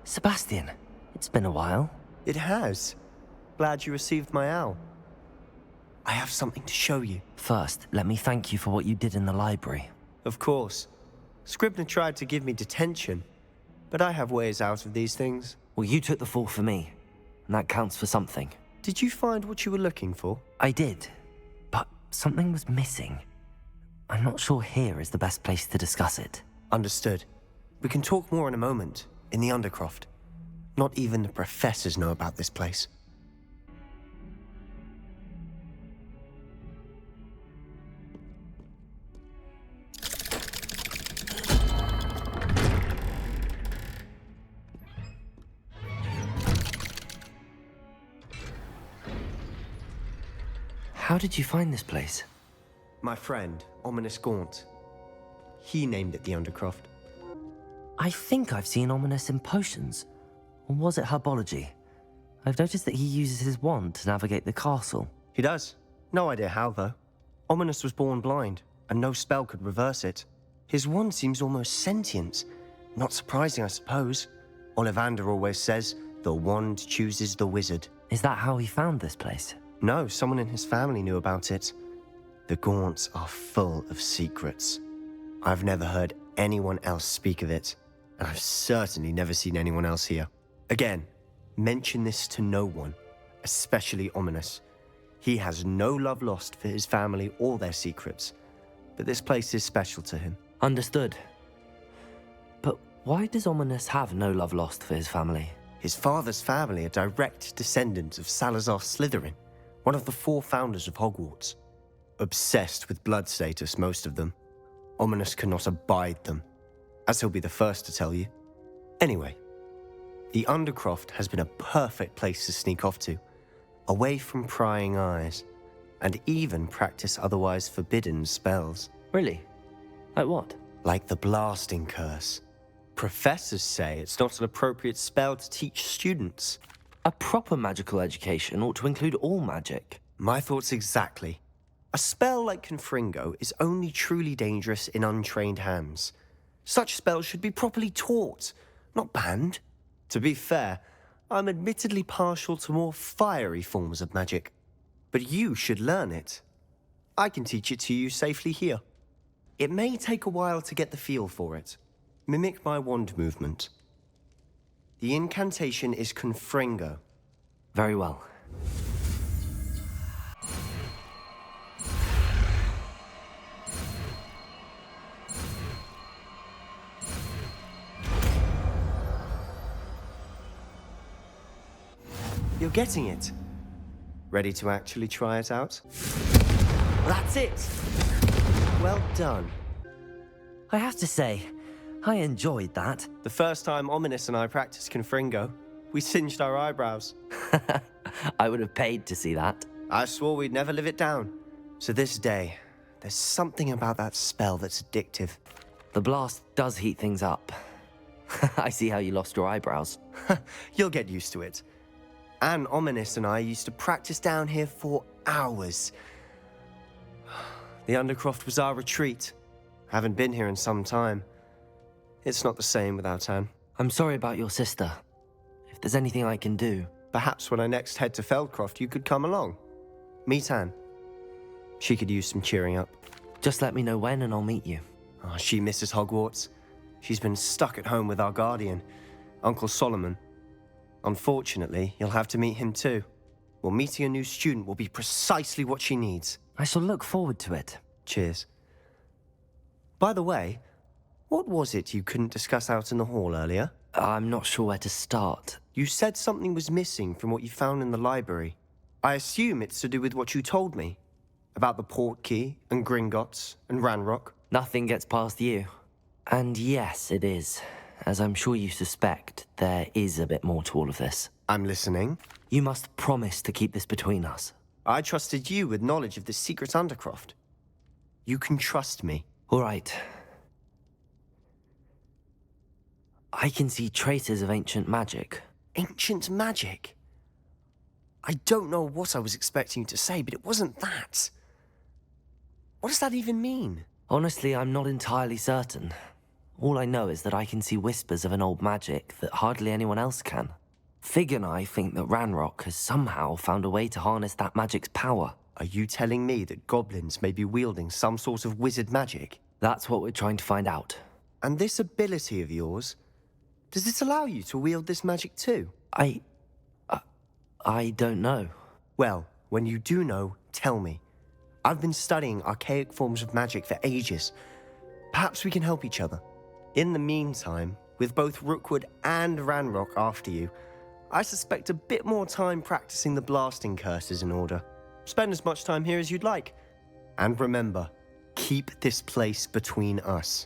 Sebastian, it's been a while. It has. Glad you received my owl. I have something to show you. First, let me thank you for what you did in the library. Of course. Scribner tried to give me detention, but I have ways out of these things. Well, you took the fall for me, and that counts for something. Did you find what you were looking for? I did, but something was missing. I'm not sure here is the best place to discuss it. Understood. We can talk more in a moment, in the Undercroft. Not even the professors know about this place. How did you find this place? My friend, Ominous Gaunt. He named it the Undercroft. I think I've seen Ominous in potions. Or was it herbology? I've noticed that he uses his wand to navigate the castle. He does. No idea how, though. Ominous was born blind, and no spell could reverse it. His wand seems almost sentient. Not surprising, I suppose. Ollivander always says, the wand chooses the wizard. Is that how he found this place? No, someone in his family knew about it. The Gaunts are full of secrets. I've never heard anyone else speak of it, and I've certainly never seen anyone else here. Again, mention this to no one, especially Ominous. He has no love lost for his family or their secrets, but this place is special to him. Understood. But why does Ominous have no love lost for his family? His father's family are direct descendants of Salazar Slytherin, one of the 4 founders of Hogwarts. Obsessed with blood status, most of them. Ominous cannot abide them, as he'll be the first to tell you. Anyway, the Undercroft has been a perfect place to sneak off to, away from prying eyes, and even practice otherwise forbidden spells. Really? Like what? Like the blasting curse. Professors say it's not an appropriate spell to teach students. A proper magical education ought to include all magic. My thoughts exactly. A spell like Confringo is only truly dangerous in untrained hands. Such spells should be properly taught, not banned. To be fair, I'm admittedly partial to more fiery forms of magic. But you should learn it. I can teach it to you safely here. It may take a while to get the feel for it. Mimic my wand movement. The incantation is Confringo. Very well. You're getting it. Ready to actually try it out? That's it! Well done. I have to say, I enjoyed that. The first time Ominous and I practiced Confringo, we singed our eyebrows. I would have paid to see that. I swore we'd never live it down. To this day, there's something about that spell that's addictive. The blast does heat things up. I see how you lost your eyebrows. You'll get used to it. Anne Ominous and I used to practice down here for hours. The Undercroft was our retreat. Haven't been here in some time. It's not the same without Anne. I'm sorry about your sister. If there's anything I can do... Perhaps when I next head to Feldcroft, you could come along. Meet Anne. She could use some cheering up. Just let me know when and I'll meet you. Oh, she misses Hogwarts. She's been stuck at home with our guardian, Uncle Solomon. Unfortunately, you'll have to meet him too. Well, meeting a new student will be precisely what she needs. I shall look forward to it. Cheers. By the way, what was it you couldn't discuss out in the hall earlier? I'm not sure where to start. You said something was missing from what you found in the library. I assume it's to do with what you told me. About the Portkey, and Gringotts, and Ranrock. Nothing gets past you. And yes, it is. As I'm sure you suspect, there is a bit more to all of this. I'm listening. You must promise to keep this between us. I trusted you with knowledge of the secret Undercroft. You can trust me. All right. I can see traces of ancient magic. Ancient magic? I don't know what I was expecting you to say, but it wasn't that. What does that even mean? Honestly, I'm not entirely certain. All I know is that I can see whispers of an old magic that hardly anyone else can. Fig and I think that Ranrock has somehow found a way to harness that magic's power. Are you telling me that goblins may be wielding some sort of wizard magic? That's what we're trying to find out. And this ability of yours, does this allow you to wield this magic too? I don't know. Well, when you do know, tell me. I've been studying archaic forms of magic for ages. Perhaps we can help each other. In the meantime, with both Rookwood and Ranrock after you, I suspect a bit more time practicing the blasting curse is in order. Spend as much time here as you'd like. And remember, keep this place between us.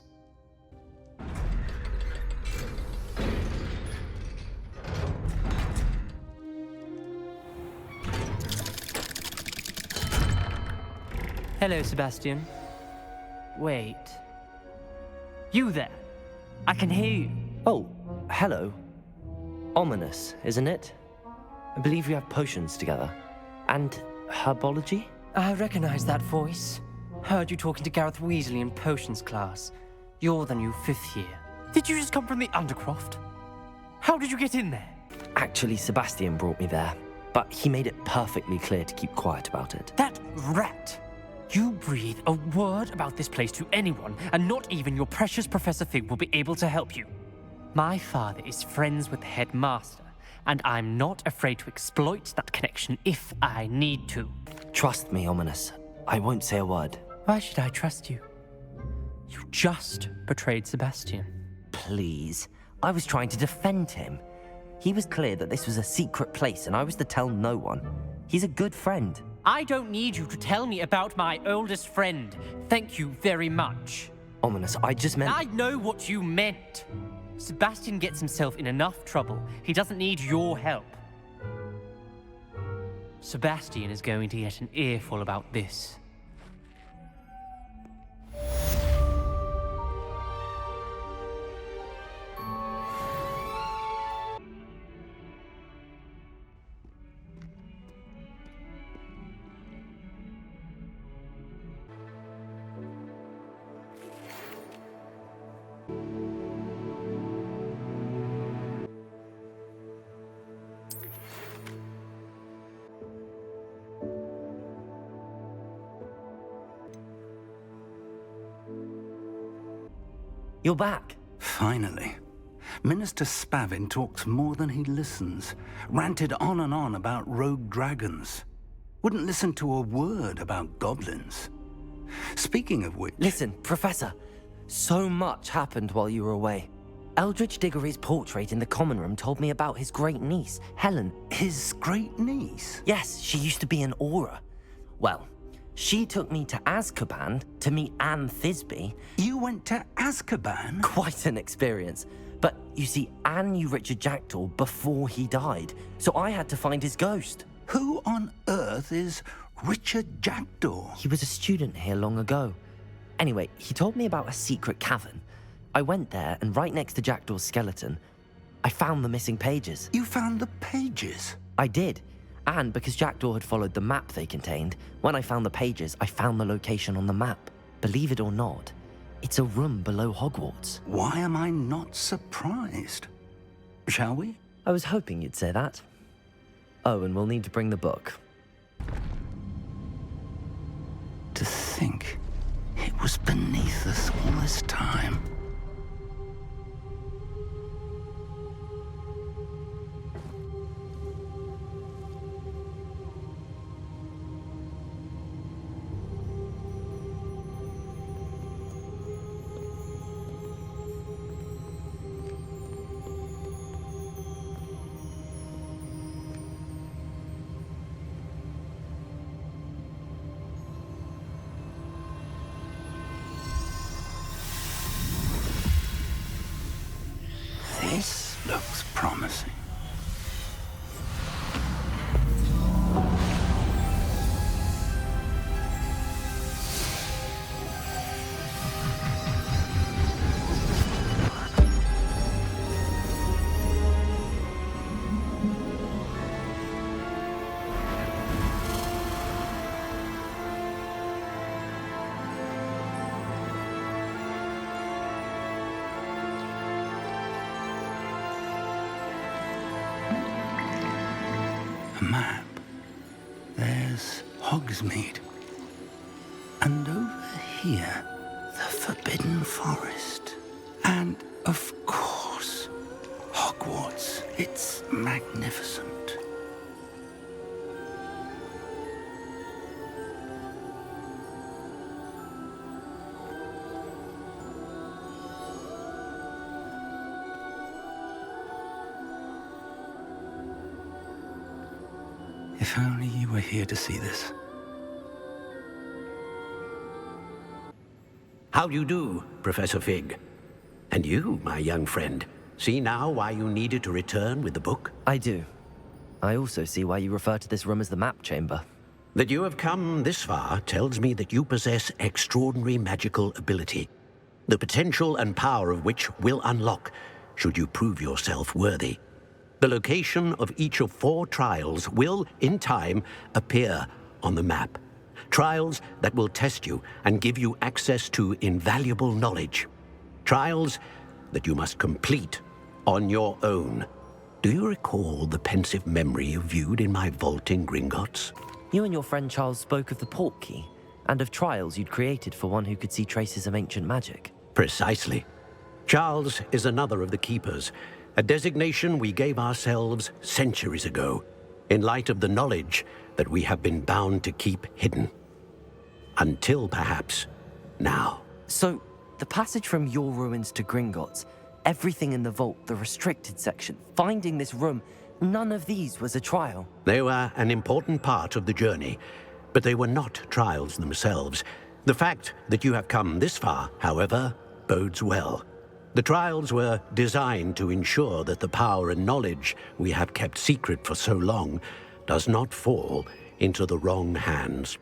Hello, Sebastian. Wait. You there? I can hear you. Oh, hello. Ominous, isn't it? I believe we have potions together. And herbology? I recognize that voice. Heard you talking to Gareth Weasley in potions class. You're the new 5th year. Did you just come from the Undercroft? How did you get in there? Actually, Sebastian brought me there, but he made it perfectly clear to keep quiet about it. That rat! You breathe a word about this place to anyone, and not even your precious Professor Fig will be able to help you. My father is friends with the headmaster, and I'm not afraid to exploit that connection if I need to. Trust me, Ominous. I won't say a word. Why should I trust you? You just betrayed Sebastian. Please. I was trying to defend him. He was clear that this was a secret place, and I was to tell no one. He's a good friend. I don't need you to tell me about my oldest friend. Thank you very much. Ominous, I just meant... I know what you meant. Sebastian gets himself in enough trouble. He doesn't need your help. Sebastian is going to get an earful about this. You're back. Finally. Minister Spavin talks more than he listens. Ranted on and on about rogue dragons. Wouldn't listen to a word about goblins. Speaking of which... Listen, Professor. So much happened while you were away. Eldridge Diggory's portrait in the common room told me about his great niece, Helen. His great niece? Yes, she used to be an Auror. Well, she took me to Azkaban to meet Anne Thisbe. You went to Azkaban? Quite an experience. But you see, Anne knew Richard Jackdaw before he died, so I had to find his ghost. Who on earth is Richard Jackdaw? He was a student here long ago. Anyway, he told me about a secret cavern. I went there, and right next to Jackdaw's skeleton, I found the missing pages. You found the pages? I did. And because Jackdaw had followed the map they contained, when I found the pages, I found the location on the map. Believe it or not, it's a room below Hogwarts. Why am I not surprised? Shall we? I was hoping you'd say that. Oh, and we'll need to bring the book. To think it was beneath us all this time. there's Hogsmeade. And over here, the Forbidden Forest. And, of course, Hogwarts. It's magnificent. If only you were here to see this. How do you do, Professor Fig? And you, my young friend, see now why you needed to return with the book? I do. I also see why you refer to this room as the map chamber. That you have come this far tells me that you possess extraordinary magical ability, the potential and power of which will unlock should you prove yourself worthy. The location of each of 4 trials will, in time, appear on the map. Trials that will test you and give you access to invaluable knowledge. Trials that you must complete on your own. Do you recall the pensive memory you viewed in my vault in Gringotts? You and your friend Charles spoke of the port key, and of trials you'd created for one who could see traces of ancient magic. Precisely. Charles is another of the keepers, a designation we gave ourselves centuries ago, in light of the knowledge that we have been bound to keep hidden. Until, perhaps, now. So, the passage from your ruins to Gringotts, everything in the vault, the restricted section, finding this room, none of these was a trial. They were an important part of the journey, but they were not trials themselves. The fact that you have come this far, however, bodes well. The trials were designed to ensure that the power and knowledge we have kept secret for so long does not fall into the wrong hands.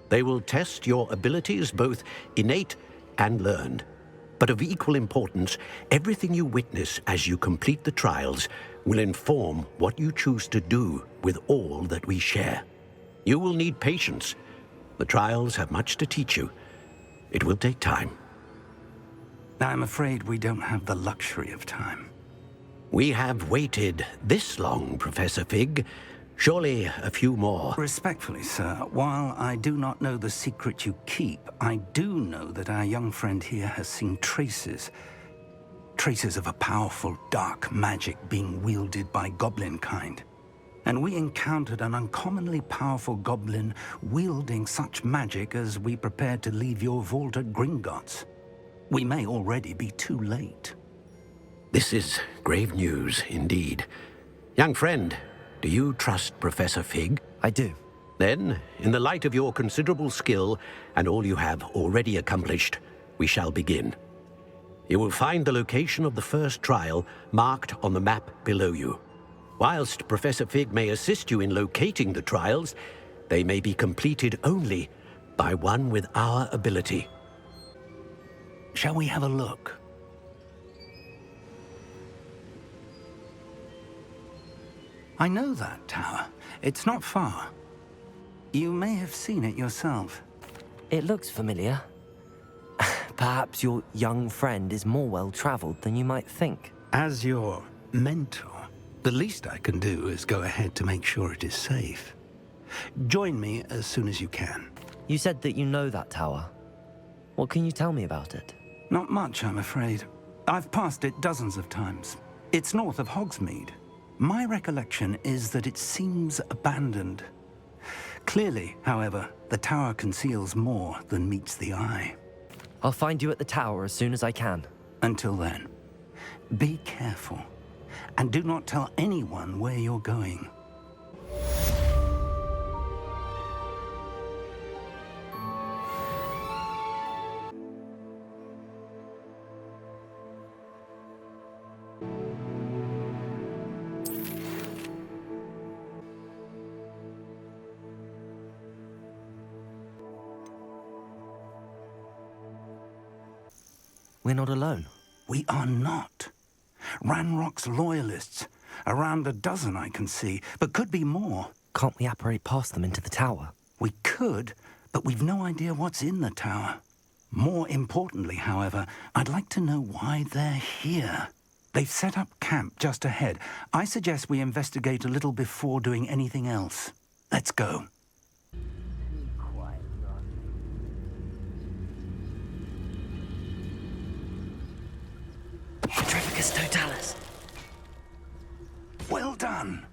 They will test your abilities, both innate and learned. But of equal importance, everything you witness as you complete the trials will inform what you choose to do with all that we share. You will need patience. The trials have much to teach you. It will take time. I'm afraid we don't have the luxury of time. We have waited this long, Professor Fig. Surely a few more. Respectfully, sir, while I do not know the secret you keep, I do know that our young friend here has seen traces of a powerful dark magic being wielded by goblin kind. And we encountered an uncommonly powerful goblin wielding such magic as we prepared to leave your vault at Gringotts. We may already be too late. This is grave news indeed. Young friend, do you trust Professor Fig? I do. Then, in the light of your considerable skill and all you have already accomplished, we shall begin. You will find the location of the first trial marked on the map below you. Whilst Professor Fig may assist you in locating the trials, they may be completed only by one with our ability. Shall we have a look? I know that tower. It's not far. You may have seen it yourself. It looks familiar. Perhaps your young friend is more well-traveled than you might think. As your mentor, the least I can do is go ahead to make sure it is safe. Join me as soon as you can. You said that you know that tower. What can you tell me about it? Not much, I'm afraid. I've passed it dozens of times. It's north of Hogsmeade. My recollection is that it seems abandoned. Clearly, however, the tower conceals more than meets the eye. I'll find you at the tower as soon as I can. Until then, be careful, and do not tell anyone where you're going. We're not alone. We are not. Ranrock's loyalists. Around a dozen I can see, but could be more. Can't we apparate past them into the tower? We could, but we've no idea what's in the tower. More importantly, however, I'd like to know why they're here. They've set up camp just ahead. I suggest we investigate a little before doing anything else. Let's go. Yes, Totalus. Well done.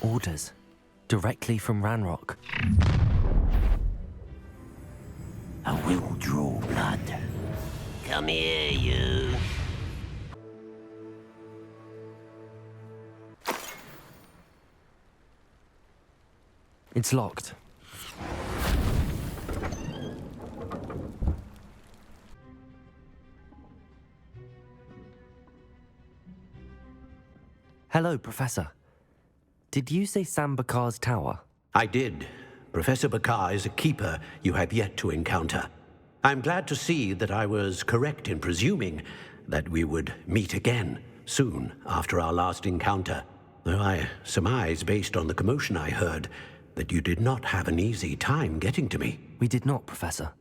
Orders. Directly from Ranrock. I will draw blood. Come here, you. It's locked. Hello, Professor. Did you say Sam Bakar's tower? I did. Professor Bakar is a keeper you have yet to encounter. I'm glad to see that I was correct in presuming that we would meet again soon after our last encounter, though I surmise, based on the commotion I heard, that you did not have an easy time getting to me. We did not, Professor.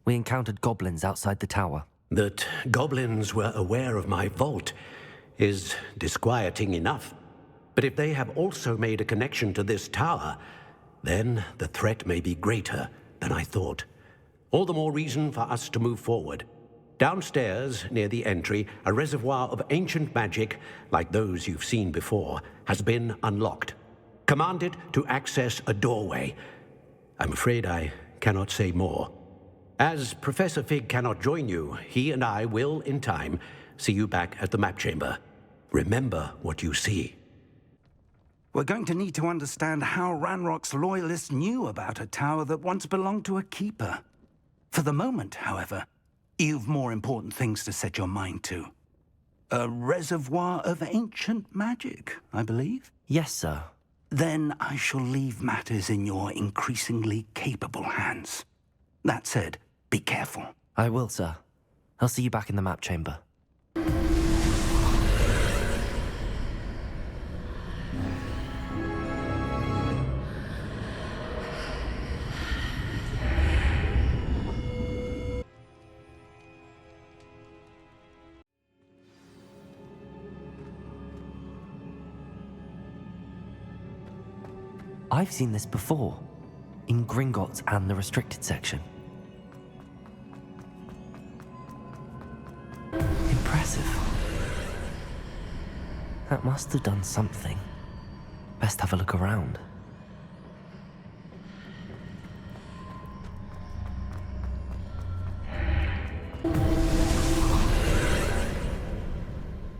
We encountered goblins outside the tower. That goblins were aware of my vault is disquieting enough. But if they have also made a connection to this tower, then the threat may be greater than I thought. All the more reason for us to move forward. Downstairs, near the entry, a reservoir of ancient magic, like those you've seen before, has been unlocked. Command it to access a doorway. I'm afraid I cannot say more. As Professor Fig cannot join you, he and I will, in time, see you back at the map chamber. Remember what you see. We're going to need to understand how Ranrock's loyalists knew about a tower that once belonged to a keeper. For the moment, however, you've more important things to set your mind to. A reservoir of ancient magic, I believe? Yes, sir. Then I shall leave matters in your increasingly capable hands. That said, be careful. I will, sir. I'll see you back in the map chamber. I've seen this before, in Gringotts and the restricted section. Impressive. That must have done something. Best have a look around.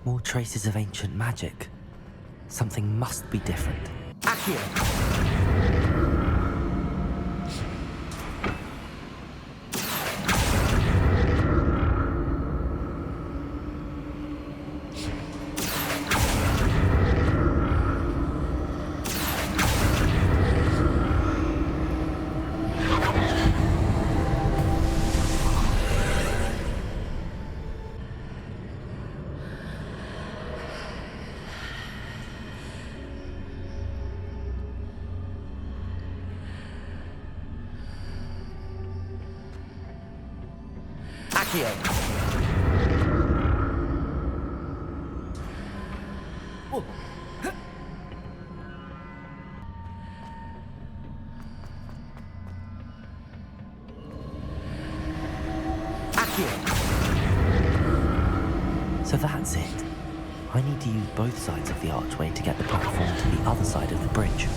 More traces of ancient magic. Something must be different. Accio! So that's it. I need to use both sides of the archway to get the platform to the other side of the bridge.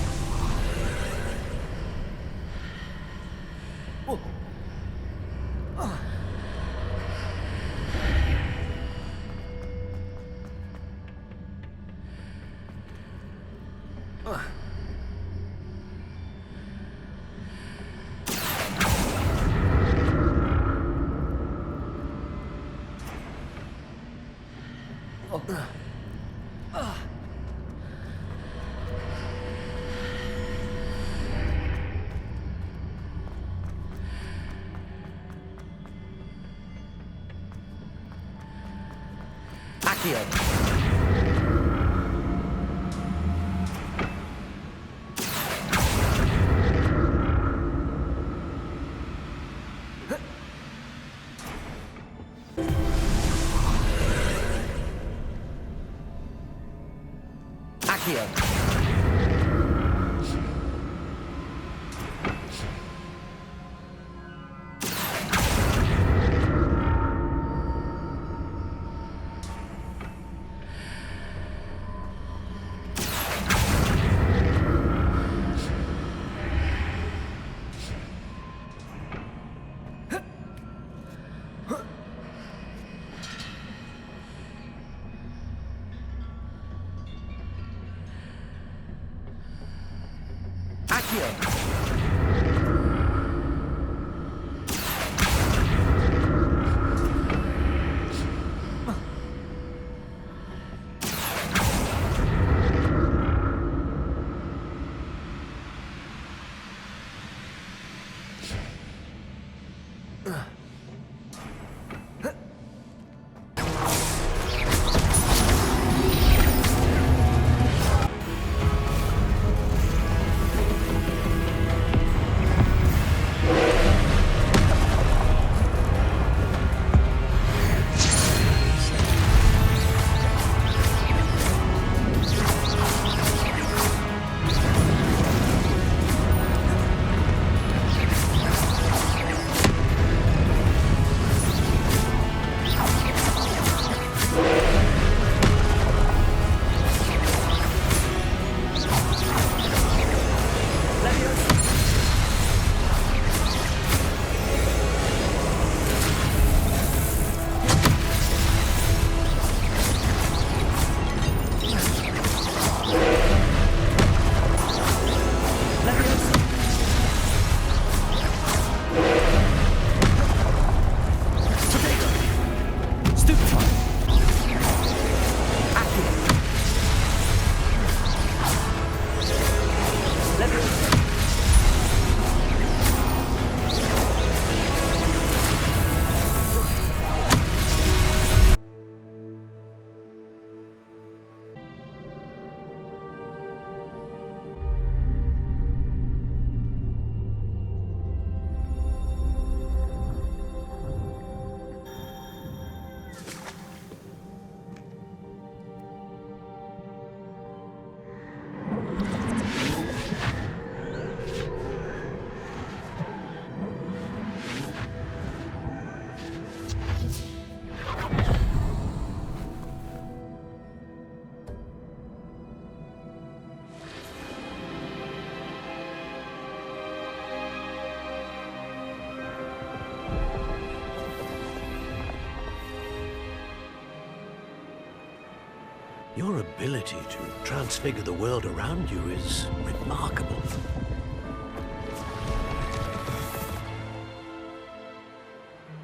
Your ability to transfigure the world around you is remarkable.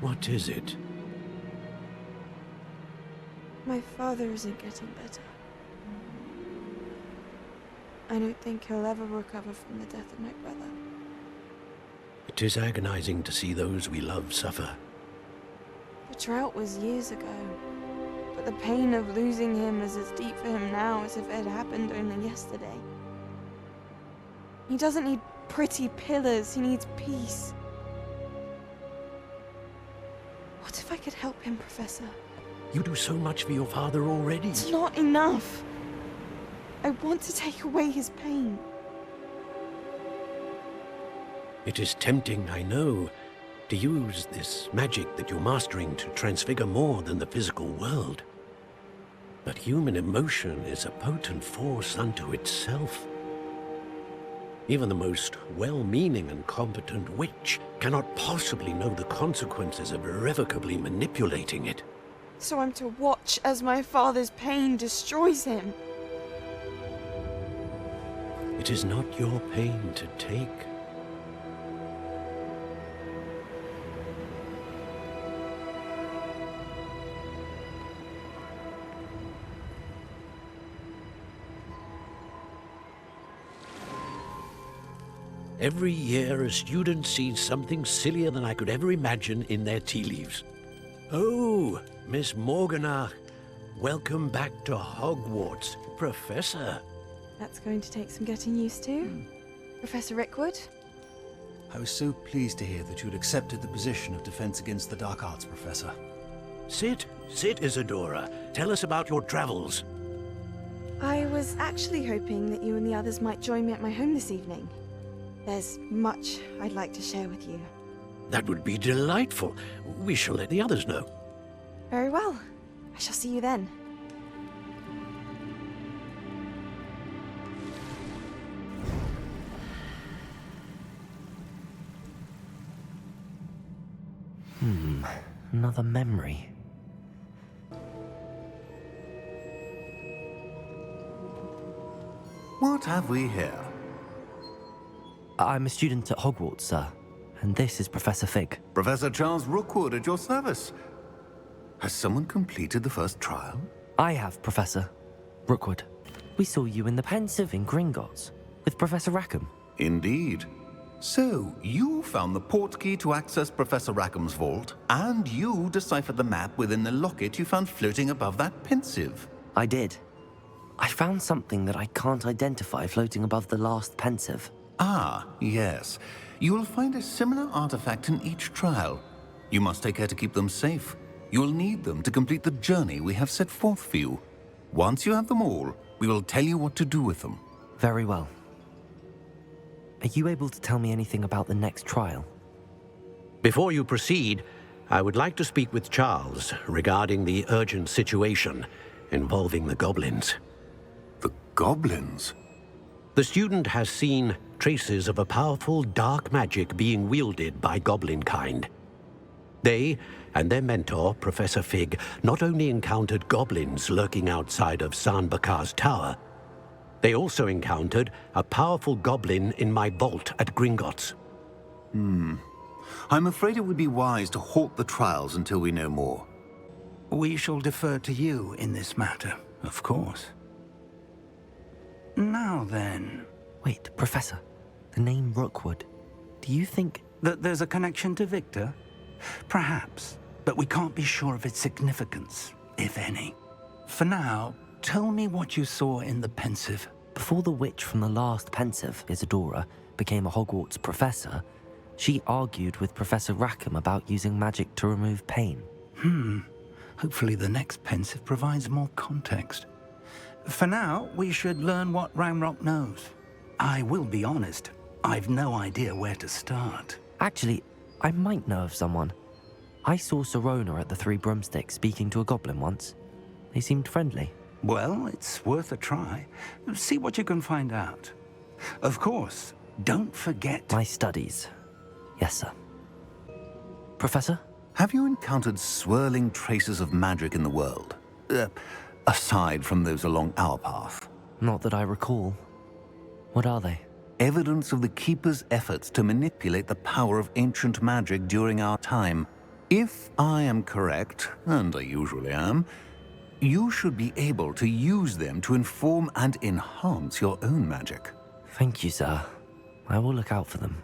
What is it? My father isn't getting better. I don't think he'll ever recover from the death of my brother. It is agonizing to see those we love suffer. The drought was years ago, but the pain of losing him is as deep for him now as if it had happened only yesterday. He doesn't need pretty pillars, he needs peace. What if I could help him, Professor? You do so much for your father already. It's not enough. I want to take away his pain. It is tempting, I know, to use this magic that you're mastering to transfigure more than the physical world. But human emotion is a potent force unto itself. Even the most well-meaning and competent witch cannot possibly know the consequences of irrevocably manipulating it. So I'm to watch as my father's pain destroys him. It is not your pain to take. Every year, a student sees something sillier than I could ever imagine in their tea leaves. Oh, Miss Morganach, welcome back to Hogwarts, Professor. That's going to take some getting used to. Professor Rickwood? I was so pleased to hear that you had accepted the position of Defense Against the Dark Arts, Professor. Sit, Isadora. Tell us about your travels. I was actually hoping that you and the others might join me at my home this evening. There's much I'd like to share with you. That would be delightful. We shall let the others know. Very well. I shall see you then. Another memory. What have we here? I'm a student at Hogwarts, sir. And this is Professor Fig. Professor Charles Rookwood at your service. Has someone completed the first trial? I have, Professor Rookwood. We saw you in the Pensive in Gringotts with Professor Rackham. Indeed. So, you found the portkey to access Professor Rackham's vault, and you deciphered the map within the locket you found floating above that Pensive. I did. I found something that I can't identify floating above the last Pensive. Ah, yes. You will find a similar artifact in each trial. You must take care to keep them safe. You will need them to complete the journey we have set forth for you. Once you have them all, we will tell you what to do with them. Very well. Are you able to tell me anything about the next trial? Before you proceed, I would like to speak with Charles regarding the urgent situation involving the goblins. The goblins? The student has seen traces of a powerful dark magic being wielded by goblin kind. They and their mentor, Professor Fig, not only encountered goblins lurking outside of Sanbakar's tower, they also encountered a powerful goblin in my vault at Gringotts. I'm afraid it would be wise to halt the trials until we know more. We shall defer to you in this matter, of course. Now then, Wait, Professor. The name Rookwood. Do you think... that there's a connection to Victor? Perhaps, but we can't be sure of its significance, if any. For now, tell me what you saw in the Pensive. Before the witch from the last Pensive, Isadora, became a Hogwarts professor, she argued with Professor Rackham about using magic to remove pain. Hopefully the next Pensive provides more context. For now, we should learn what Ranrock knows. I will be honest, I've no idea where to start. Actually, I might know of someone. I saw Sirona at the Three Broomsticks speaking to a goblin once. They seemed friendly. Well, it's worth a try. See what you can find out. Of course, don't forget... My studies. Yes, sir. Professor? Have you encountered swirling traces of magic in the world? Aside from those along our path. Not that I recall. What are they? Evidence of the Keeper's efforts to manipulate the power of ancient magic during our time. If I am correct, and I usually am, you should be able to use them to inform and enhance your own magic. Thank you, sir. I will look out for them.